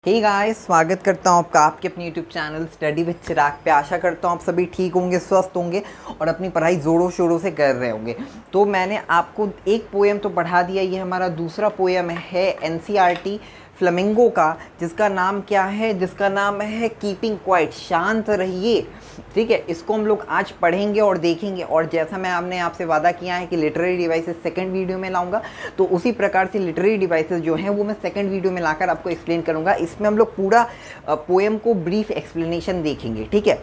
Hey guys, स्वागत करता हूँ आपका आपके अपने यूट्यूब चैनल स्टडी विद चिराग पे। आशा करता हूँ आप सभी ठीक होंगे, स्वस्थ होंगे और अपनी पढ़ाई ज़ोरों शोरों से कर रहे होंगे। तो मैंने आपको एक पोएम तो पढ़ा दिया। ये हमारा दूसरा पोएम है एनसीईआरटी फ्लेमिंगो का, जिसका नाम क्या है? जिसका नाम है कीपिंग क्वाइट, शांत रहिए। ठीक है, इसको हम लोग आज पढ़ेंगे और देखेंगे। और जैसा मैं आपने आपसे वादा किया है कि लिटरेरी डिवाइसेस सेकंड वीडियो में लाऊंगा, तो उसी प्रकार से लिटरेरी डिवाइसेस जो हैं वो मैं सेकंड वीडियो में लाकर आपको एक्सप्लेन करूंगा। इसमें हम लोग पूरा पोएम को ब्रीफ एक्सप्लेनेशन देखेंगे। ठीक है,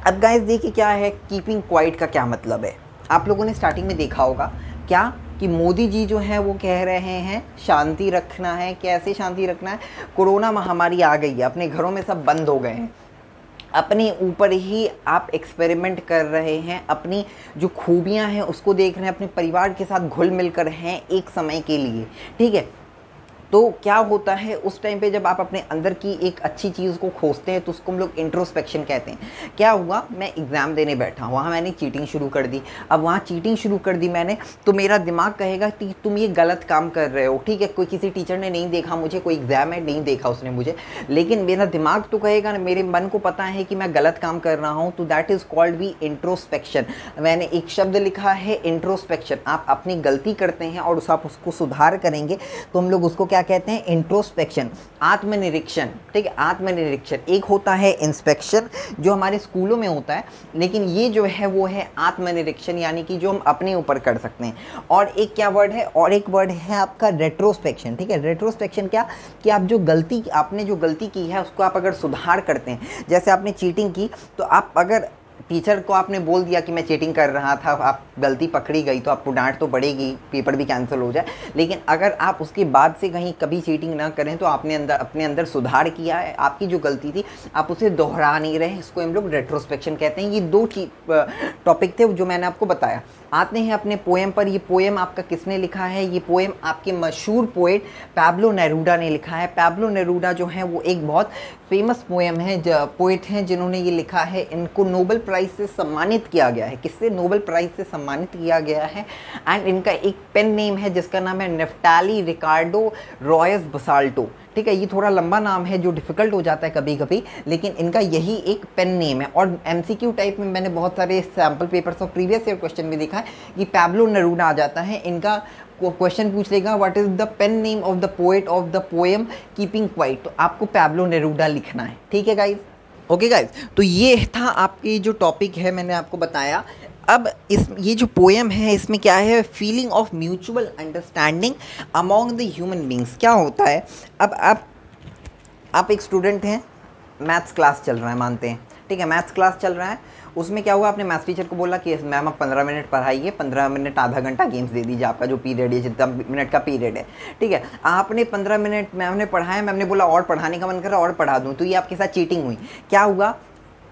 अब गाइस देखिए क्या है कीपिंग क्वाइट का क्या मतलब है। आप लोगों ने स्टार्टिंग में देखा होगा क्या कि मोदी जी जो हैं वो कह रहे हैं शांति रखना है। कैसे शांति रखना है? कोरोना महामारी आ गई है, अपने घरों में सब बंद हो गए हैं, अपने ऊपर ही आप एक्सपेरिमेंट कर रहे हैं, अपनी जो खूबियां हैं उसको देख रहे हैं, अपने परिवार के साथ घुल मिल कर हैं एक समय के लिए। ठीक है, तो क्या होता है उस टाइम पे जब आप अपने अंदर की एक अच्छी चीज़ को खोजते हैं तो उसको हम लोग इंट्रोस्पेक्शन कहते हैं। क्या हुआ, मैं एग्ज़ाम देने बैठा, वहाँ मैंने चीटिंग शुरू कर दी। अब वहाँ चीटिंग शुरू कर दी मैंने, तो मेरा दिमाग कहेगा कि तुम ये गलत काम कर रहे हो। ठीक है, कोई किसी टीचर ने नहीं देखा मुझे, कोई एग्ज़ाम में नहीं देखा उसने मुझे, लेकिन मेरा दिमाग तो कहेगा ना, मेरे मन को पता है कि मैं गलत काम कर रहा हूँ। तो that is called be introspection. मैंने एक शब्द लिखा है इंट्रोस्पेक्शन। आप अपनी गलती करते हैं और आप उसको सुधार करेंगे तो हम लोग उसको क्या कहते हैं? इंट्रोस्पेक्शन, आत्मनिरीक्षण। ठीक है, आत्मनिरीक्षण। एक होता है इंस्पेक्शन जो हमारे स्कूलों में होता है, लेकिन ये जो है वो है आत्मनिरीक्षण, यानी कि जो हम अपने ऊपर कर सकते हैं। और एक क्या वर्ड है? और एक वर्ड है आपका रेट्रोस्पेक्शन। ठीक है, रेट्रोस्पेक्शन क्या कि आप जो गलती आपने जो गलती की है उसको आप अगर सुधार करते हैं। जैसे आपने चीटिंग की तो आप अगर टीचर को आपने बोल दिया कि मैं चीटिंग कर रहा था, आप गलती पकड़ी गई तो आपको डांट तो पड़ेगी, पेपर भी कैंसिल हो जाए। लेकिन अगर आप उसके बाद से कहीं कभी चीटिंग ना करें तो आपने अपने अंदर सुधार किया है, आपकी जो गलती थी आप उसे दोहरा नहीं रहे, इसको हम लोग रेट्रोस्पेक्शन कहते हैं। ये दो टॉपिक थे जो मैंने आपको बताया। आते हैं अपने पोएम पर। ये पोएम आपका किसने लिखा है? ये पोएम आपके मशहूर पोएट पैब्लो नेरूडा ने लिखा है। पैब्लो नेरूडा जो है वो एक बहुत फेमस पोएम है, पोएट हैं जिन्होंने ये लिखा है। इनको नोबेल प्राइज़ से सम्मानित किया गया है। किससे? नोबेल प्राइज़ से सम्मानित किया गया है। एंड इनका एक पेन नेम है जिसका नाम है नेफ्टाली रिकार्डो रॉयस बसाल्टो। ठीक है, ये थोड़ा लंबा नाम है जो डिफ़िकल्ट हो जाता है कभी कभी, लेकिन इनका यही एक पेन नेम है। और एमसीक्यू टाइप में मैंने बहुत सारे सैम्पल पेपर्स और प्रीवियस ईयर क्वेश्चन भी देखा है कि पैब्लो नेरूडा आ जाता है। इनका क्वेश्चन पूछ लेगा what is the pen name of the poet of the poem keeping quiet, तो आपको पैब्लो नेरूडा लिखना है। ठीक है गाइज, ओके गाइज, तो ये था आपकी जो टॉपिक है मैंने आपको बताया। अब ये जो पोएम है इसमें क्या है? Feeling of mutual understanding among the human beings. क्या होता है? अब आप एक स्टूडेंट हैं, मैथ्स क्लास चल रहा है, मानते हैं। ठीक है, मैथ्स क्लास चल रहा है, उसमें क्या हुआ, आपने मैथ्स टीचर को बोला कि मैम आप 15 मिनट पढ़ाइए, 15 मिनट आधा घंटा गेम्स दे दीजिए, आपका जो पीरियड है, जितना मिनट का पीरियड है। ठीक है, आपने 15 मिनट मैम ने पढ़ाया, मैम ने बोला और पढ़ाने का मन कर रहा और पढ़ा दूँ, तो ये आपके साथ चीटिंग हुई। क्या हुआ?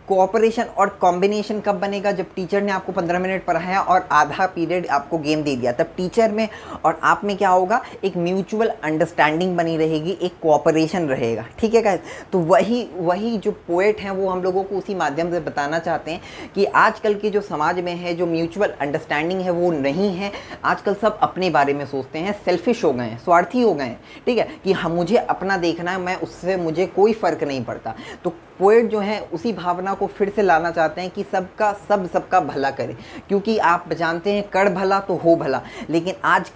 कोऑपरेशन और कॉम्बिनेशन कब बनेगा? जब टीचर ने आपको 15 मिनट पढ़ाया और आधा पीरियड आपको गेम दे दिया, तब टीचर में और आप में क्या होगा? एक म्यूचुअल अंडरस्टैंडिंग बनी रहेगी, एक कोऑपरेशन रहेगा। ठीक है गाइस, तो वही जो पोएट हैं वो हम लोगों को उसी माध्यम से बताना चाहते हैं कि आजकल के जो समाज में है जो म्यूचुअल अंडरस्टैंडिंग है वो नहीं है। आजकल सब अपने बारे में सोचते हैं, सेल्फिश हो गए हैं, स्वार्थी हो गए हैं। ठीक है, कि हम मुझे अपना देखना है, मैं उससे मुझे कोई फ़र्क नहीं पड़ता। तो पोएट जो है उसी भावना को फिर से लाना चाहते हैं कि सबका भला करे, क्योंकि आप जानते हैं कर भला तो हो भला। लेकिन आज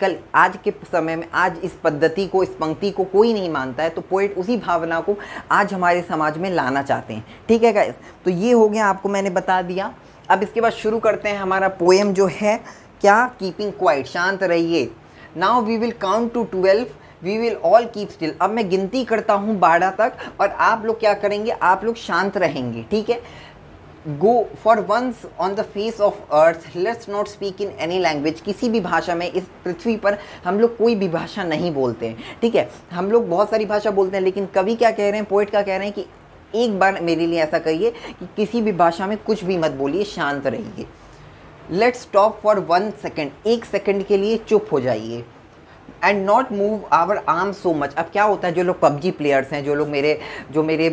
के समय में आज इस पद्धति को, इस पंक्ति को कोई नहीं मानता है, तो पोएट उसी भावना को आज हमारे समाज में लाना चाहते हैं। ठीक है गाइस, तो ये हो गया, आपको मैंने बता दिया। अब इसके बाद शुरू करते हैं हमारा पोएम जो है क्या? कीपिंग क्वाइट, शांत रहिए। Now we will count to 12, we will all keep still. अब मैं गिनती करता हूँ 12 तक और आप लोग क्या करेंगे? आप लोग शांत रहेंगे। ठीक है, go for once on the face of earth let's not speak in any language. किसी भी भाषा में, इस पृथ्वी पर हम लोग कोई भी भाषा नहीं बोलते हैं। ठीक है, हम लोग बहुत सारी भाषा बोलते हैं, लेकिन कवि क्या कह रहे हैं, पोएट क्या कह रहे हैं कि एक बार मेरे लिए ऐसा कहिए कि किसी भी भाषा में कुछ भी मत बोलिए, शांत रहिए। Let's stop for 1 second, 1 second के लिए चुप हो जाइए। And not move our arm so much. अब क्या होता है, जो लोग पबजी प्लेयर्स हैं, जो मेरे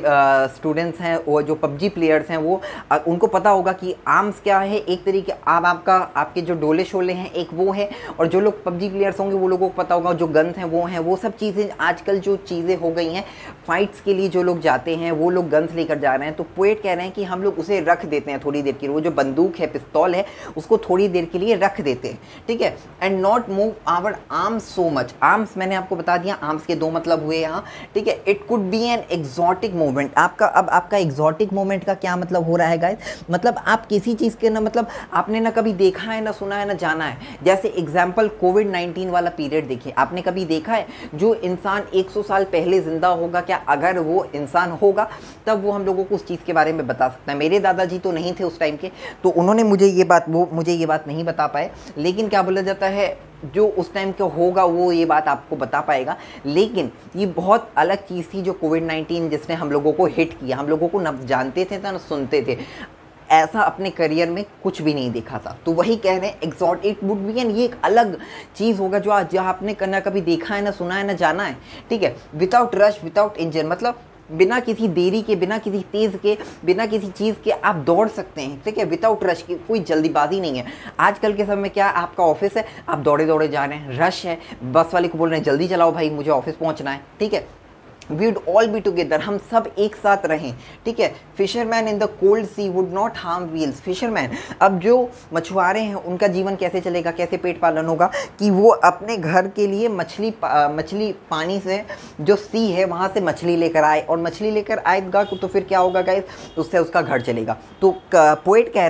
स्टूडेंट्स हैं, वो जो पबजी प्लेयर्स हैं, वो उनको पता होगा कि आर्म्स क्या है। एक तरीके आपके जो डोले शोले हैं एक वो है, और जो लोग पबजी प्लेयर्स होंगे वो लोगों को पता होगा जो गन्स हैं वो हैं। वो सब चीज़ें आजकल जो चीज़ें हो गई हैं, फाइट्स के लिए जो लोग जाते हैं वो लोग गन्स लेकर जा रहे हैं। तो पोएट कह रहे हैं कि हम लोग उसे रख देते हैं थोड़ी देर के लिए, वो जो बंदूक है, पिस्तौल है, उसको थोड़ी देर के लिए रख देते हैं, ठीक है। And not move our arms so much. Arms मैंने आपको बता दिया, आर्म्स के दो मतलब हुए यहाँ, ठीक है। It could be an exotic movement. आपका एग्जॉटिक मूवमेंट का क्या मतलब हो रहा है गाइस, मतलब आप किसी चीज़ के ना, मतलब आपने ना कभी देखा है, ना सुना है, ना जाना है। जैसे एग्जाम्पल कोविड-19 वाला पीरियड देखिए, आपने कभी देखा है जो इंसान 100 साल पहले ज़िंदा होगा, क्या अगर वो इंसान होगा तब वो हम लोगों को उस चीज़ के बारे में बता सकता है। मेरे दादाजी तो नहीं थे उस टाइम के, तो उन्होंने मुझे ये बात नहीं बता पाए, लेकिन क्या बोला जाता है, जो उस टाइम का होगा वो ये बात आपको बता पाएगा। लेकिन ये बहुत अलग चीज़ थी जो कोविड-19 जिसने हम लोगों को हिट किया। हम लोगों को न जानते थे ना सुनते थे, ऐसा अपने करियर में कुछ भी नहीं देखा था। तो वही कह रहे हैं एग्जॉटिक वुड बी, ये एक अलग चीज़ होगा जो आज आपने ना कभी देखा है, ना सुना है, ना जाना है, ठीक है। विदाउट रश, विदाउट इंजन, मतलब बिना किसी देरी के, बिना किसी तेज़ के, बिना किसी चीज़ के आप दौड़ सकते हैं, ठीक है। विदाउट रश की, कोई जल्दीबाजी नहीं है। आजकल के समय में क्या, आपका ऑफिस है, आप दौड़े दौड़े जा रहे हैं, रश है, बस वाले को बोल रहे हैं जल्दी चलाओ भाई, मुझे ऑफिस पहुंचना है, ठीक है। We would all be together, हम सब एक साथ रहें, ठीक है। Fisherman in the cold sea would not harm wheels. Fisherman, अब जो मछुआरे हैं उनका जीवन कैसे चलेगा, कैसे पेट पालन होगा, कि वो अपने घर के लिए मछली पानी से, जो सी है वहाँ से मछली लेकर आए, और मछली लेकर आएगा तो फिर क्या होगा गाइस, उससे उसका घर चलेगा। तो पोएट कह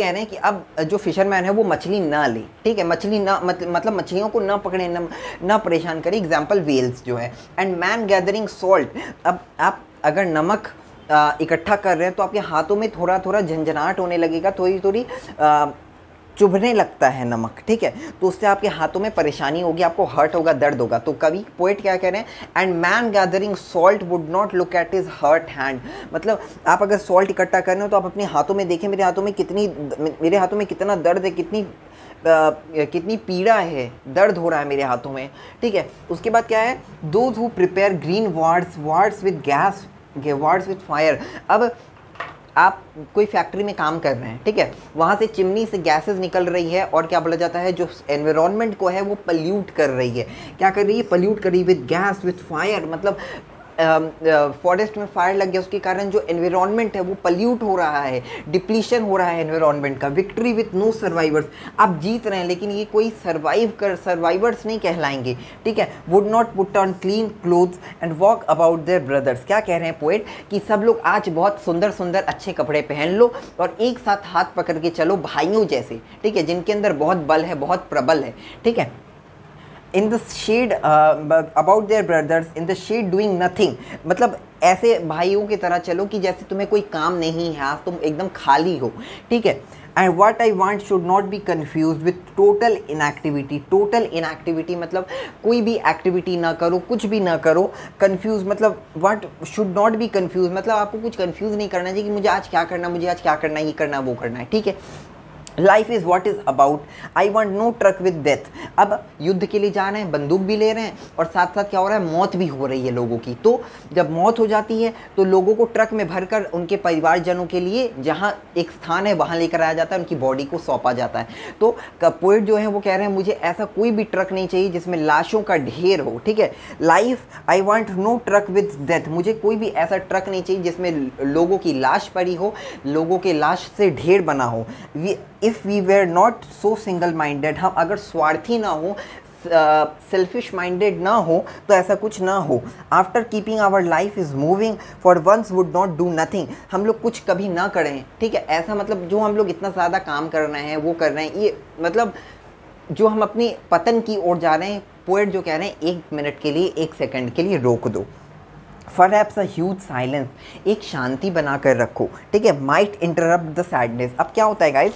रहे हैं कि अब जो फिशरमैन है वो मछली ना ले, ठीक है, मछली ना मतलब मछलियों को ना पकड़े, ना परेशान करे। एग्जाम्पल वेल्स जो है। एंड मैन गैदरिंग सॉल्ट, अब आप अगर नमक इकट्ठा कर रहे हैं तो आपके हाथों में थोड़ा थोड़ा झंझनाहट होने लगेगा, थोड़ी थोड़ी चुभने लगता है नमक, ठीक है। तो उससे आपके हाथों में परेशानी होगी, आपको हर्ट होगा, दर्द होगा। तो कवि पोएट क्या कह रहे हैं, and man gathering salt would not look at his hurt hand. मतलब आप अगर सॉल्ट इकट्ठा कर रहे हो तो आप अपने हाथों में देखें, मेरे हाथों में कितना दर्द है, कितनी पीड़ा है, दर्द हो रहा है मेरे हाथों में, ठीक है। उसके बाद क्या है, those who prepare green wards with gas, wards with fire. अब आप कोई फैक्ट्री में काम कर रहे हैं, ठीक है, वहाँ से चिमनी से गैसेस निकल रही है, और क्या बोला जाता है, जो एनवायरनमेंट को है वो पल्यूट कर रही है। क्या कर रही है, पल्यूट कर रही है विद गैस, विद फायर, मतलब फॉरेस्ट में फायर लग गया, उसके कारण जो एनवायरनमेंट है वो पल्यूट हो रहा है, डिप्लीशन हो रहा है एनवायरनमेंट का। विक्ट्री विथ नो सर्वाइवर्स, आप जीत रहे हैं लेकिन ये कोई सर्वाइवर्स नहीं कहलाएंगे, ठीक है। Would not put on clean clothes and walk about their brothers. क्या कह रहे हैं पोएट, कि सब लोग आज बहुत सुंदर सुंदर अच्छे कपड़े पहन लो और एक साथ हाथ पकड़ के चलो भाइयों जैसे, ठीक है, जिनके अंदर बहुत बल है, बहुत प्रबल है, ठीक है। In the shade about their brothers in the shade doing nothing, मतलब ऐसे भाइयों की तरह चलो कि जैसे तुम्हें कोई काम नहीं है, आज तुम एकदम खाली हो, ठीक है। And what I want should not be confuse with total inactivity. Total inactivity मतलब कोई भी एक्टिविटी ना करो, कुछ भी ना करो। कन्फ्यूज मतलब what should not be confuse, मतलब आपको कुछ कन्फ्यूज नहीं करना चाहिए कि मुझे आज क्या करना, मुझे आज क्या करना है, ये करना वो करना है, ठीक है। Life is what is about, I want no truck with death. अब युद्ध के लिए जा रहे हैं, बंदूक भी ले रहे हैं, और साथ साथ क्या हो रहा है, मौत भी हो रही है लोगों की। तो जब मौत हो जाती है तो लोगों को ट्रक में भरकर उनके परिवारजनों के लिए जहाँ एक स्थान है वहाँ लेकर आया जाता है, उनकी बॉडी को सौंपा जाता है। तो पोएट जो है वो कह रहे हैं मुझे ऐसा कोई भी ट्रक नहीं चाहिए जिसमें लाशों का ढेर हो, ठीक है। Life, I want no truck with death, मुझे कोई भी ऐसा ट्रक नहीं चाहिए जिसमें लोगों की लाश पड़ी हो, लोगों के लाश से ढेर बना हो। If we were not so single minded, हम अगर स्वार्थी ना हो, सेल्फिश माइंडेड ना हो तो ऐसा कुछ ना हो। After keeping our life is moving for once would not do nothing, हम लोग कुछ कभी ना करें, ठीक है। ऐसा मतलब जो हम लोग इतना ज़्यादा काम कर रहे हैं, वो कर रहे हैं, ये मतलब जो हम अपनी पतन की ओर जा रहे हैं। पोएट जो कह रहे हैं 1 मिनट के लिए, 1 सेकंड के लिए रोक दो। Perhaps a huge silence, एक शांति बनाकर रखो, ठीक है। Might interrupt the sadness। अब क्या होता है गाइस,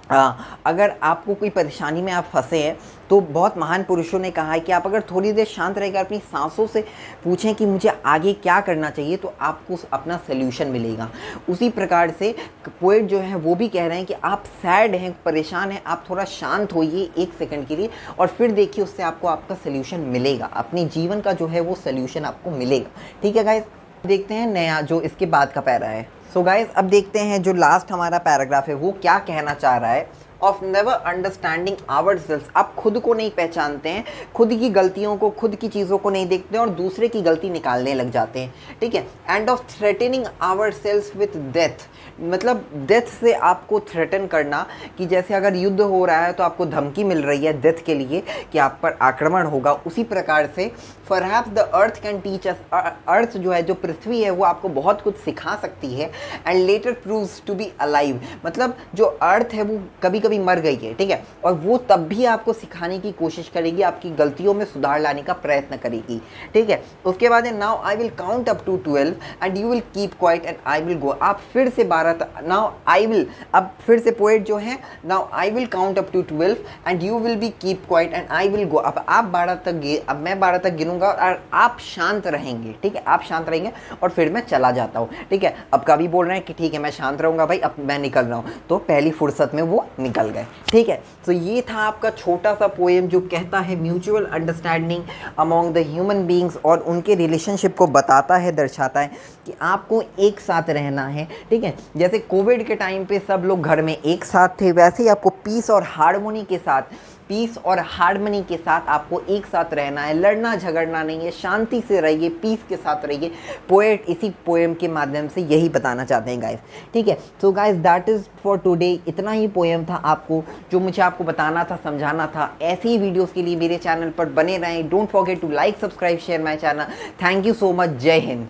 अगर आपको कोई परेशानी में आप फंसे हैं तो बहुत महान पुरुषों ने कहा है कि आप अगर थोड़ी देर शांत रहकर अपनी सांसों से पूछें कि मुझे आगे क्या करना चाहिए तो आपको अपना सल्यूशन मिलेगा। उसी प्रकार से पोएट जो है वो भी कह रहे हैं कि आप सैड हैं, परेशान हैं, आप थोड़ा शांत होइए 1 सेकंड के लिए और फिर देखिए उससे आपको आपका सल्यूशन मिलेगा, अपने जीवन का जो है वो सल्यूशन आपको मिलेगा। ठीक है गाइस, देखते हैं नया जो इसके बाद का पैरा है। सो गाइज अब देखते हैं जो लास्ट हमारा पैराग्राफ है वो क्या कहना चाह रहा है। Of never understanding our self, आप खुद को नहीं पहचानते हैं, खुद की गलतियों को, खुद की चीज़ों को नहीं देखते हैं और दूसरे की गलती निकालने लग जाते हैं। ठीक है, and of threatening our self with death, मतलब डेथ से आपको थ्रेटन करना कि जैसे अगर युद्ध हो रहा है तो आपको धमकी मिल रही है डेथ के लिए कि आप पर आक्रमण होगा, उसी प्रकार से perhaps the earth can teach us, earth जो है, जो पृथ्वी है वो आपको बहुत कुछ सिखा सकती है। And later proves to be alive, मतलब जो अर्थ है वो कभी कभी मर गई है, ठीक है, और वो तब भी आपको सिखाने की कोशिश करेगी, आपकी गलतियों में सुधार लाने का प्रयत्न करेगी। ठीक है, उसके बाद है now I will count up to 12 and you will keep quiet and I will go. आप फिर से 12 तक, नाउ आई विल, अब फिर से पोएट जो है, now I will count up to 12 and you will be keep quiet and I will go. अब आप 12 तक, अब मैं 12 तक गिनूंगा और आप शांत रहेंगे। ठीक है, आप शांत रहेंगे और फिर मैं चला जाता हूँ। ठीक है, अब कभी बोल रहे हैं कि ठीक है मैं शांत रहूंगा भाई, अब मैं निकल रहा हूँ, तो पहली फुर्सत में वो निकल गए। ठीक है, तो ये था आपका छोटा सा पोएम जो कहता है mutual understanding among the human beings, और उनके रिलेशनशिप को बताता है, दर्शाता है कि आपको एक साथ रहना है। ठीक है, जैसे कोविड के टाइम पे सब लोग घर में एक साथ थे, वैसे ही आपको पीस और हार्मोनी के साथ, पीस और हार्मनी के साथ आपको एक साथ रहना है, लड़ना झगड़ना नहीं है, शांति से रहिए, पीस के साथ रहिए। पोएट इसी पोएम के माध्यम से यही बताना चाहते हैं गाइस। ठीक है, so guys that is for today, इतना ही पोएम था आपको जो मुझे आपको बताना था, समझाना था। ऐसे ही वीडियोस के लिए मेरे चैनल पर बने रहें। Don't forget to like, subscribe, share my channel. Thank you so much. जय हिंद।